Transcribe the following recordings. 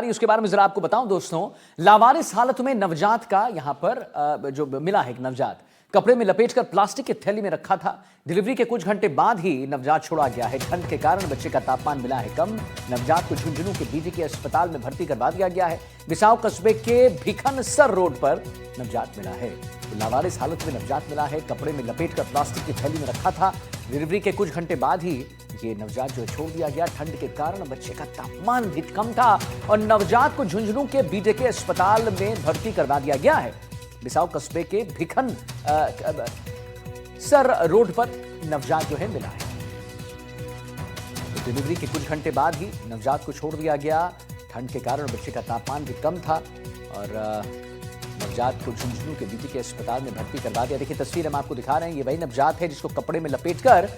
उसके बारे में जरा आपको बताऊं दोस्तों, लावारिस हालत में नवजात का यहां पर जो मिला है, एक नवजात कपड़े में लपेटकर प्लास्टिक की थैली में रखा था। डिलीवरी के कुछ घंटे बाद ही नवजात छोड़ा गया है। ठंड के कारण बच्चे का तापमान मिला है कम। नवजात को झुंझुनू के बीजीके अस्पताल में भर्ती करवा दिया गया है। बिसाऊ कस्बे के भिखनसर रोड पर नवजात मिला है। तो लावारिस हालत में नवजात मिला है, कपड़े में लपेटकर प्लास्टिक की थैली में रखा था। डिलीवरी के कुछ घंटे बाद ही ये नवजात जो छोड़ दिया गया। ठंड के कारण बच्चे का तापमान भी कम था और नवजात को झुंझुनू के बीजेके अस्पताल में भर्ती करवा दिया गया है। बिसाऊ कस्बे के भिखन सर रोड पर नवजात जो है मिला है। तो डिलीवरी के कुछ घंटे बाद ही नवजात को छोड़ दिया गया। ठंड के कारण बच्चे का तापमान भी कम था और नवजात को झुंझुनू के बीजीके अस्पताल में भर्ती करवा दिया। देखिए तस्वीर हम आपको दिखा रहे हैं, ये वही नवजात है जिसको कपड़े में लपेटकर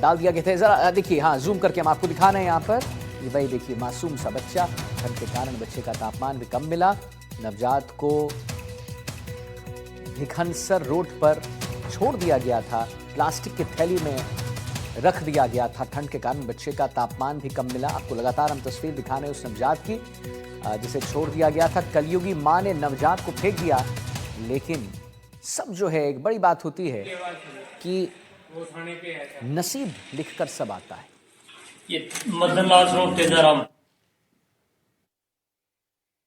डाल दिया गया था। जरा देखिए, हाँ जूम करके हम आपको दिखा रहे हैं यहाँ पर। ये वही देखिए मासूम सा बच्चा। ठंड के कारण बच्चे का तापमान भी कम मिला। नवजात को भिखनसर रोड पर छोड़ दिया गया था, प्लास्टिक की थैली में रख दिया गया था। ठंड के कारण बच्चे का तापमान भी कम मिला। आपको लगातार हम तस्वीर दिखा रहे हैं उस नवजात की जिसे छोड़ दिया गया था। कलयुगी मां ने नवजात को फेंक दिया, लेकिन सब जो है, एक बड़ी बात होती है कि नसीब लिखकर सब आता है। ये मदनलाल रोड तेजाराम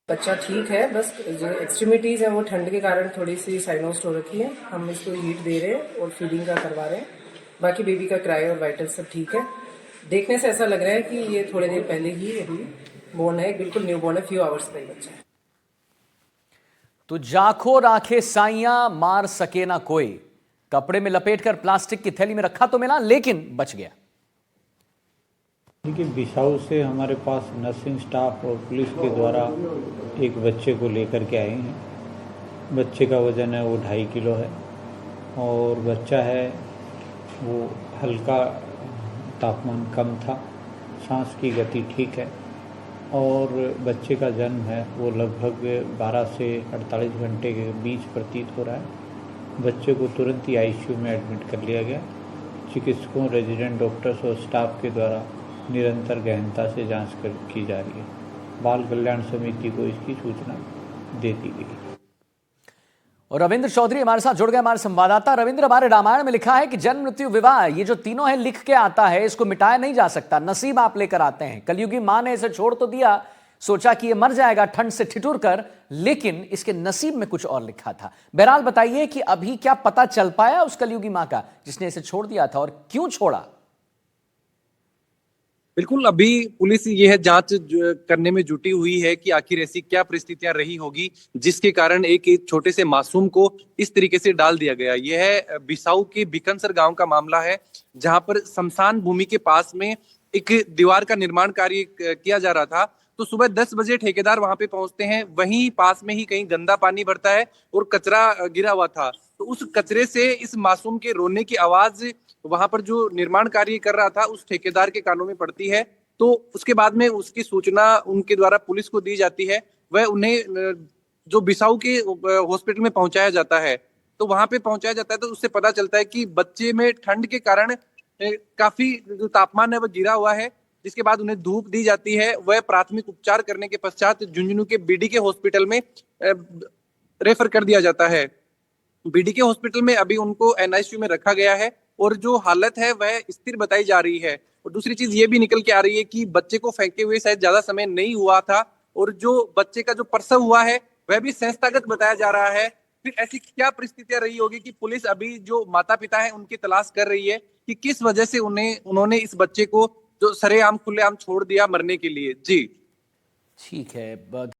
बच्चा ठीक है, बस जो एक्सट्रीमिटीज है वो ठंड के कारण थोड़ी सी साइनोस्ट हो रखी है। हम इसको हीट दे रहे हैं और फीडिंग का करवा रहे हैं। बाकी बेबी का क्राई और वाइटल सब ठीक है। देखने से ऐसा लग रहा है कि ये थोड़े देर पहले ही अभी बोर्न है, बिल्कुल न्यू बोर्न है, फ्यू आवर्स का ही बच्चा है। तो जाखो राखे साइया मार सके ना कोई, कपड़े में लपेटकर प्लास्टिक की थैली में रखा तो मिला, लेकिन बच गया। देखिए, बिसाऊ से हमारे पास नर्सिंग स्टाफ और पुलिस के द्वारा एक बच्चे को लेकर के आए हैं। बच्चे का वज़न है वो 2.5 किलो है और बच्चा है वो हल्का तापमान कम था, सांस की गति ठीक है और बच्चे का जन्म है वो लगभग 12 से 48 घंटे के बीच प्रतीत हो रहा है। बच्चे को तुरंत ही आईसीयू में एडमिट कर लिया गया। चिकित्सकों, रेजिडेंट डॉक्टर्स और स्टाफ के द्वारा निरंतर गहनता से जांच की जा रही है। बाल कल्याण समिति को इसकी सूचना दे दी गई। और रविंद्र चौधरी हमारे साथ जुड़ गए, हमारे संवाददाता। रविंद्र, हमारे रामायण में लिखा है कि जन्म, मृत्यु, विवाह, ये जो तीनों है लिख के आता है, इसको मिटाया नहीं जा सकता। नसीब आप लेकर आते हैं। कलयुगी मां ने इसे छोड़ तो दिया, सोचा कि ये मर जाएगा ठंड से ठिठुर कर, लेकिन इसके नसीब में कुछ और लिखा था। बहरहाल बताइए कि अभी क्या पता चल पाया उस कलयुगी मां का जिसने इसे छोड़ दिया था, और क्यों छोड़ा? बिल्कुल, अभी पुलिस यह जांच करने में जुटी हुई है कि आखिर ऐसी क्या परिस्थितियां रही होगी जिसके कारण एक छोटे से मासूम को इस तरीके से डाल दिया गया। यह है बिसाऊ के भिखनसर गांव का मामला है, जहां पर शमशान भूमि के पास में एक दीवार का निर्माण कार्य किया जा रहा था। तो सुबह 10 बजे ठेकेदार वहां पे पहुंचते हैं। वहीं पास में ही कहीं गंदा पानी भरता है और कचरा गिरा हुआ था। तो उस कचरे से इस मासूम के रोने की आवाज वहां पर जो निर्माण कार्य कर रहा था उस ठेकेदार के कानों में पड़ती है। तो उसके बाद में उसकी सूचना उनके द्वारा पुलिस को दी जाती है। वह उन्हें जो बिसाऊ के हॉस्पिटल में पहुंचाया जाता है। तो वहां पे पहुंचाया जाता है तो उससे पता चलता है कि बच्चे में ठंड के कारण काफी जो तापमान है वह गिरा हुआ है, जिसके बाद उन्हें धूप दी जाती है। वह प्राथमिक उपचार करने के पश्चात झुंझुनू के बीडीके हॉस्पिटल में रेफर कर दिया जाता है। बीडीके हॉस्पिटल में अभी उनको एनआईसीयू में रखा गया है और जो हालत है वह स्थिर बताई जा रही है। और दूसरी चीज ये भी निकल के आ रही है कि बच्चे को फेंके हुए शायद ज्यादा समय नहीं हुआ था और जो बच्चे का जो प्रसव हुआ है वह भी संस्थागत बताया जा रहा है। फिर ऐसी क्या परिस्थितियां रही होगी कि पुलिस अभी जो माता पिता है उनकी तलाश कर रही है कि किस वजह से उन्होंने इस बच्चे को जो सरेआम खुलेआम छोड़ दिया मरने के लिए। जी ठीक है।